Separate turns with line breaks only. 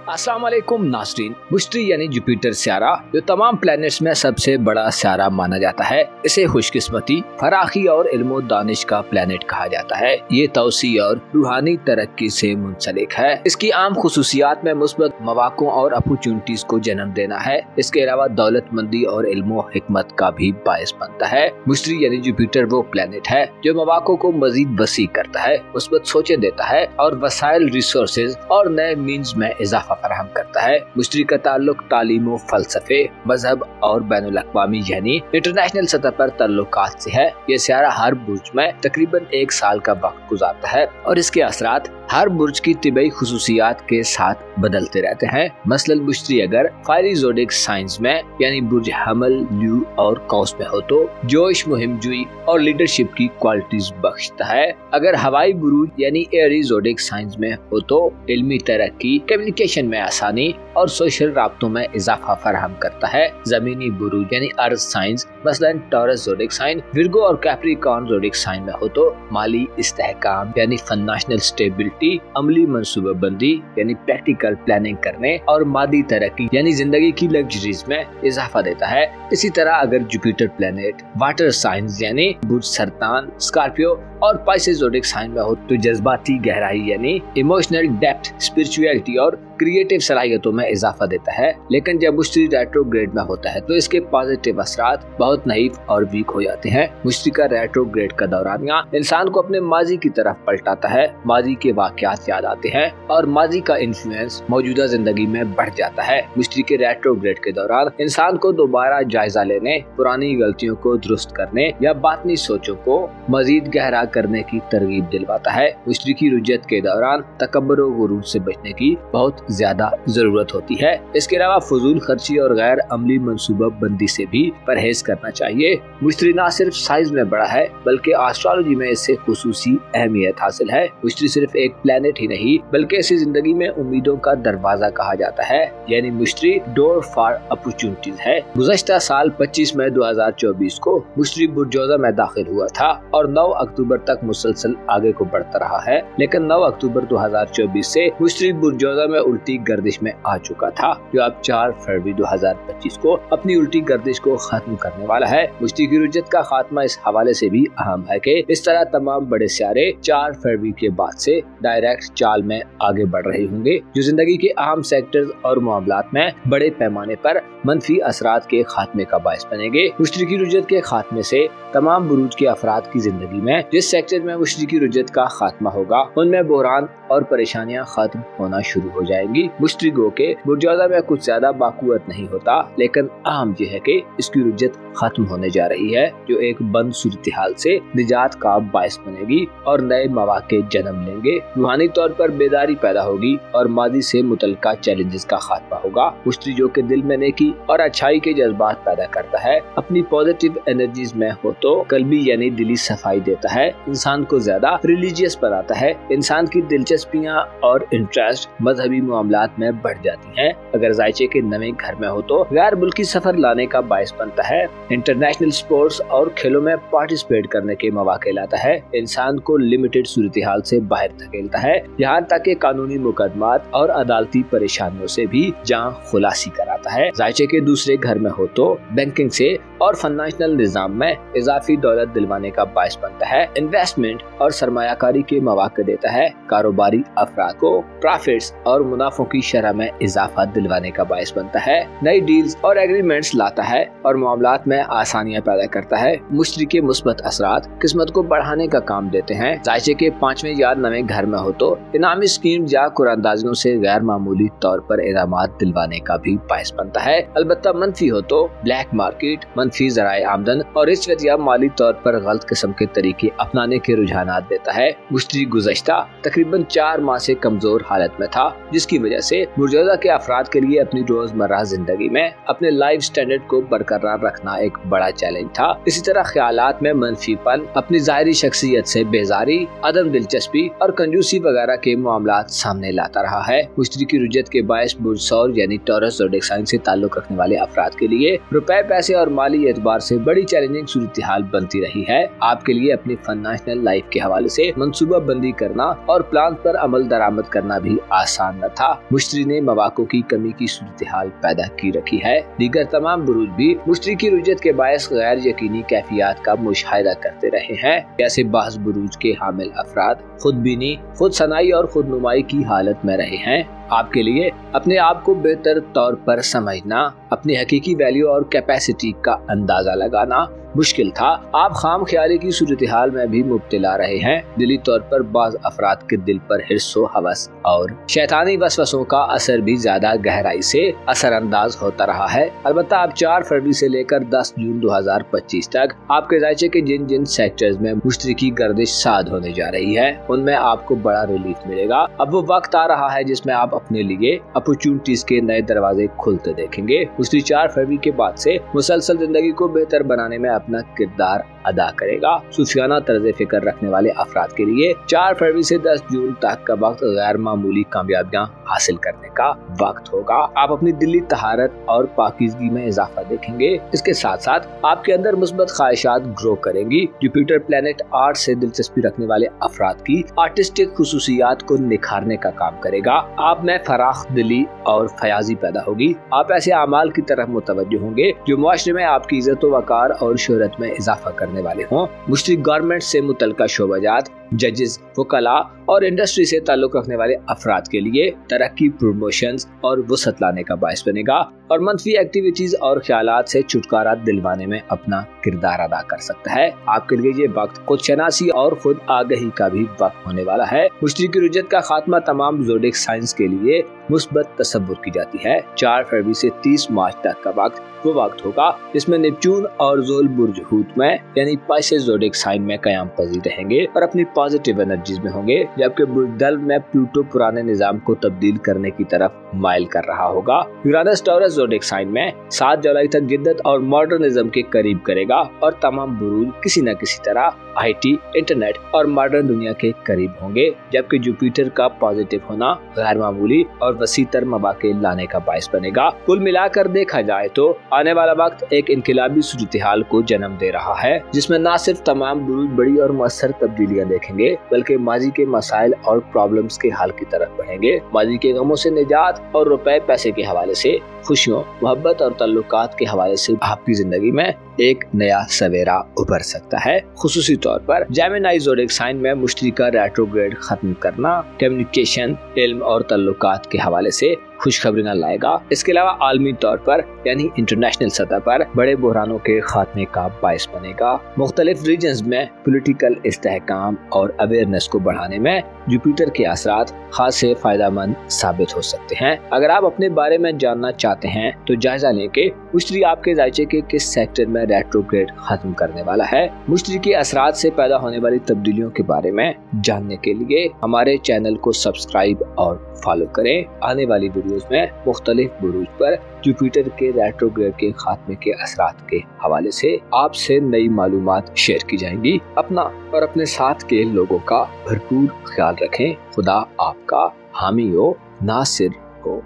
अस्सलाम वालेकुम नाज़रीन। मुश्तरी यानी जुपिटर सियारा जो तमाम प्लैनेट्स में सबसे बड़ा सियारा माना जाता है, इसे खुशकिस्मती, फराखी और इल्म दानिश का प्लैनेट कहा जाता है। ये तौसी और रूहानी तरक्की से मुंसलिक है। इसकी आम खुसूसियात में मुस्बत मवाक़ों और अपॉर्चुनिटीज को जन्म देना है। इसके अलावा दौलतमंदी और इल्म हिकमत का भी बायस बनता है। मुश्तरी यानी जुपिटर वो प्लैनेट है जो मवाक़ों को मजीद वसी करता है, मुस्बत सोचें देता है और वसाइल, रिसोर्सेज और नए मीन्स में इजाफा फराहम करता है। मुश्तरी का ताल्लुक तालीम, फलसफे, मजहब और बैनुल अक़वामी यानी इंटरनेशनल सतह पर ताल्लुकात से है। ये सियारा हर बुर्ज में तकरीबन 1 साल का वक्त गुजारता है और इसके असरात हर बुर्ज की तिबई खुसूसियात के साथ बदलते रहते हैं। मसलन मुश्तरी अगर फायरी ज़ोडिक साइंस में यानी बुर्ज हमल, ल्यू और कौस में हो तो जोश, मुहिमजुई और लीडरशिप की क्वालिटीज बख्शता है। अगर हवाई बुरूज यानी एरी ज़ोडिक साइंस में हो तो इल्मी तरक्की, कम्युनिकेशन में आसानी और सोशल राब्तों में इजाफा फराहम करता है। जमीनी बुरूज यानी अर्थ साइंस मसलन टॉरस ज़ोडिक साइन, विर्गो और कैप्रिकॉर्न ज़ोडिक साइन में हो तो माली इस्तेहकाम यानी फाइनेंशियल स्टेबिलिटी, अमली मनसूबाबंदी यानी प्रैक्टिकल प्लानिंग करने और मादी तरक्की यानी जिंदगी की लग्जरीज में इजाफा देता है। इसी तरह अगर जुपिटर प्लेनेट वाटर साइंस यानी बुर्ज सरतान, स्कॉर्पियो और पाइसेस ज़ोडिक साइन में हो तो जज्बाती गहराई यानी इमोशनल डेप्थ, स्पिरिचुअलिटी और क्रिएटिव सलाहियतों में इजाफा देता है। लेकिन जब मुश्तरी रेट्रोग्रेड में होता है तो इसके पॉजिटिव असरात बहुत नहीफ और वीक हो जाते हैं। मुश्तरी का रेट्रोग्रेड का दौरानिया इंसान को अपने माजी की तरफ पलटाता है, माजी के वाक़यात याद आते हैं और माजी का इन्फ्लुएंस मौजूदा जिंदगी में बढ़ जाता है। मुश्तरी के रेट्रोग्रेड के दौरान इंसान को दोबारा जायजा लेने, पुरानी गलतियों को दुरुस्त करने या बातनी सोचों को मजीद गहरा करने की तरगीब दिलवाता है। मुश्तरी की रुजत के दौरान तकब्बुर और गुरूर से बचने की बहुत ज्यादा जरूरत होती है। इसके अलावा फजूल खर्ची और गैर अमली मंसूबा बंदी से भी परहेज करना चाहिए। मुश्तरी न सिर्फ साइज में बड़ा है बल्कि एस्ट्रोलॉजी में इससे खुसूसी अहमियत हासिल है। मुश्तरी सिर्फ एक प्लेनेट ही नहीं बल्कि इसी जिंदगी में उम्मीदों का दरवाजा कहा जाता है, यानी मुश्तरी डोर फॉर अपॉर्चुनिटीज है। गुज़श्ता साल 25 मई 2024 को मुश्तरी बुर्जोजा में दाखिल हुआ था और 9 अक्टूबर तक मुसलसल आगे को बढ़ता रहा है। लेकिन 9 अक्टूबर 2024 से मुश्तरी बुर्जोजा में उल्टी गर्दिश में आ चुका था, जो अब 4 फरवरी 2025 को अपनी उल्टी गर्दिश को खत्म करने वाला है। मुश्तरी की रुजत का खात्मा इस हवाले से भी अहम है कि इस तरह तमाम बड़े सियारे 4 फरवरी के बाद से डायरेक्ट चाल में आगे बढ़ रहे होंगे, जो जिंदगी के अहम सेक्टर्स और मामलात में बड़े पैमाने पर मनफी असरात के खात्मे का बायस बनेंगे। मुश्तरी की रुजत के खात्मे से तमाम बुरूज के अफराद की जिंदगी में जिस सेक्टर में मुश्तरी की रुजत का खात्मा होगा उनमें बहरान और परेशानियां खत्म होना शुरू हो जाएंगी। मुश्तरी गो के बुर्जोजा में कुछ ज्यादा बाकुवत नहीं होता, लेकिन अहम यह है कि इसकी रुजत खत्म होने जा रही है, जो एक बंद सूरत हाल से निजात का बायस बनेगी और नए मौके जन्म लेंगे। रूहानी तौर पर बेदारी पैदा होगी और माजी से मुतल्लिका चैलेंजेस का खात्मा होगा। मुश्तरी जो के दिल में नेकी और अच्छाई के जज्बात पैदा करता है, अपनी पॉजिटिव एनर्जीज में हो तो कल्बी यानी दिली सफाई देता है, इंसान को ज्यादा रिलीजियस बनाता है, इंसान की दिलचस्पियाँ और इंटरेस्ट मजहबी मामलात में बढ़ जाती हैं। अगर जायचे के नए घर में हो तो गैर मुल्की सफर लाने का बायस बनता है, इंटरनेशनल स्पोर्ट्स और खेलों में पार्टिसिपेट करने के मौके लाता है, इंसान को लिमिटेड सूरत हाल से बाहर धकेलता है, यहाँ तक कि कानूनी मुकदमात और अदालती परेशानियों से भी जान खुलासी कराता है। जायचे के दूसरे घर में हो तो बैंकिंग से और फाइनेंशियल निजाम में इजाफी दौलत दिलवाने का बायस बनता है, इन्वेस्टमेंट और सरमायाकारी के मौके देता है, कारोबारी अफराद को प्रॉफिट्स और मुनाफों की शरह में इजाफा दिलवाने का बायस बनता है, नई डील्स और एग्रीमेंट्स लाता है और मामलात में आसानियां पैदा करता है। मुश्तरी के मुस्बत असरात किस्मत को बढ़ाने का काम देते हैं। जायचे के 5वें या 9वें घर में हो तो इनामी स्कीम या कुरानदाजियों से गैर मामूली तौर पर इनामात दिलवाने का भी बायस बनता है। अलबत्ता मनफी हो तो ब्लैक मार्केट, मनफी ज़राए आमदन और रिश्वत या माली तौर पर गलत किस्म के तरीके अपनाने के रुझानात देता है। मुश्तरी गुज़श्ता तकरीबन 4 माह से कमजोर हालत में था, जिसकी वजह से बुर्जोजा के अफराद के लिए अपनी रोजमर्रा जिंदगी में अपने लाइफ स्टैंडर्ड को बरकरार रखना एक बड़ा चैलेंज था। इसी तरह ख्यालात में मनफीपन, अपनी जाहिरी शख्सियत से बेजारी, अदम दिलचस्पी और कंजूसी वगैरह के मामलात सामने लाता रहा है। मुश्तरी की रुजत के बायस बुर्ज सौर यानी टॉरस ज़ोडिक साइन से ताल्लुक रखने वाले अफराद के लिए रुपए, पैसे और माली एतबार से बड़ी चैलेंजिंग सूरत हाल बनती रही है। आपके लिए अपनी फाइनेंशियल लाइफ के हवाले से मंसूबा बंदी करना और प्लान पर अमल दरामद करना भी आसान न था। मुश्तरी ने मवाकों की कमी की सूरत हाल पैदा की रखी है। दीगर तमाम बुरूज भी मुश्तरी की रुजत के बायस गैर यकीनी कैफियत का मुशाहिदा करते रहे हैं। ऐसे बाज़ बुरूज के हामिल अफराद खुदबीनी, खुद सनाई और खुद नुमाई की हालत में रहे हैं। आपके लिए अपने आप को बेहतर तौर पर समझना, अपनी हकीकी वैल्यू और कैपेसिटी का अंदाजा लगाना मुश्किल था। आप खाम ख्याली की सूरत हाल में भी मुब्तला रहे हैं। दिली तौर पर बाज़ अफराद के दिल पर हिर्सो, हवस और शैतानी वसवसों का असर भी ज्यादा गहराई से असरअंदाज होता रहा है। अलबत्ता अब 4 फरवरी से लेकर 10 जून 2025 तक आपके जायचे के जिन जिन सेक्टर्स में मुश्तरी की गर्दिश साद होने जा रही है, उनमें आपको बड़ा रिलीफ मिलेगा। अब वो वक्त आ रहा है जिसमें आप अपने लिए अपॉर्चुनिटीज के नए दरवाजे खुलते देखेंगे। मुश्तरी 4 फरवरी के बाद से मुसलसल जिंदगी को बेहतर बनाने में अपना किरदार अदा करेगा। सूफियाना तर्ज फिक्र रखने वाले अफराद के लिए 4 फरवरी से 10 जून तक का वक्त गैर मामूली कामयाबियां हासिल करने का वक्त होगा। आप अपनी दिली तहारत और पाकीज़गी में इजाफा देखेंगे। इसके साथ साथ आपके अंदर मुस्बत ख्वाहिशात ग्रो करेंगी। जुपिटर प्लेनेट आर्ट से दिलचस्पी रखने वाले अफराद की आर्टिस्टिक खुसूसियात को निखारने का काम करेगा। आप में फराख दिली और फयाजी पैदा होगी। आप ऐसे अमाल की तरफ मुतवज्जो होंगे जो मुआशरे में आपकी इज्जत व वकार और शोहरत में इजाफा करने वाले हों। मुश्तरी गवर्नमेंट से मुतल्लिका शोबाजात, जजेस, वकला और इंडस्ट्री से ताल्लुक रखने वाले अफराद के लिए तरक्की, प्रमोशंस और वसअत लाने का बायस बनेगा और मनफी एक्टिविटीज और ख्यालात से छुटकारा दिलवाने में अपना किरदार अदा कर सकता है। आपके लिए ये वक्त खुद शनासी और खुद आगही का भी वक्त होने वाला है। मुश्तरी की रुजत का खात्मा तमाम ज़ोडिक साइंस के लिए मुस्बत तसव्वुर की जाती है। 4 फरवरी से 30 मार्च तक का वक्त वो वक्त होगा जिसमें नेपच्यून और ज़ोल बुर्ज हूत में यानी पाइसेस ज़ोडिक साइन में कयाम पजीर रहेंगे और अपनी पॉजिटिव एनर्जीज में होंगे, जबकि बुर्ज दल्व में प्लूटो पुराने निजाम को तब्दील करने की तरफ माइल कर रहा होगा। यूरानस टॉरस ज़ोडिक साइन में 7 जुलाई तक जिद्दत और मॉडर्निज्म के करीब करेगा और तमाम बुरूज किसी न किसी तरह IT, इंटरनेट और मॉडर्न दुनिया के करीब होंगे, जबकि जुपिटर का पॉजिटिव होना गैर मामूली और वसीतर मवाक़े लाने का बायस बनेगा। कुल मिलाकर देखा जाए तो आने वाला वक्त एक इनकलाबी सूरत हाल को जन्म दे रहा है, जिसमें न सिर्फ तमाम बुरूज बड़ी और मौसर तब्दीलियां देखेंगे, बल्कि माजी के मसाइल और प्रॉब्लम्स के हल की तरफ बढ़ेंगे। माजी के गमों से निजात और रुपए पैसे के हवाले से खुशियों, मोहब्बत और ताल्लुकात के हवाले से आपकी जिंदगी में एक नया सवेरा उभर सकता है। खुसूसी तौर पर जेमिनी ज़ोडिक साइन में मुश्तरी का रेट्रोग्रेड खत्म करना कम्युनिकेशन, इल्म और ताल्लुकात के हवाले से खुशखबरी लाएगा। इसके अलावा आलमी तौर पर यानी इंटरनेशनल सतह पर बड़े बहरानों के खात्मे का बायस बनेगा। मुख्तलिफ रीजन्स में पॉलिटिकल इस्तेहकाम और अवेयरनेस को बढ़ाने में जुपिटर के असरात खासे फायदेमंद साबित हो सकते हैं। अगर आप अपने बारे में जानना चाहते हैं तो जायजा लें कि मुश्तरी आपके जायचे के किस सेक्टर में रेट्रोग्रेड खत्म करने वाला है। मुश्तरी के असरात से पैदा होने वाली तब्दीलियों के बारे में जानने के लिए हमारे चैनल को सब्सक्राइब और फॉलो करें। आने वाली वीडियोस में मुख्तलिफ बुरूज पर जुपिटर के रेट्रोग्रेड के खात्मे के असरात के हवाले से आपसे नई मालूमात शेयर की जाएंगी। अपना और अपने साथ के लोगों का भरपूर ख्याल रखें। खुदा आपका हामी हो, नासिर हो।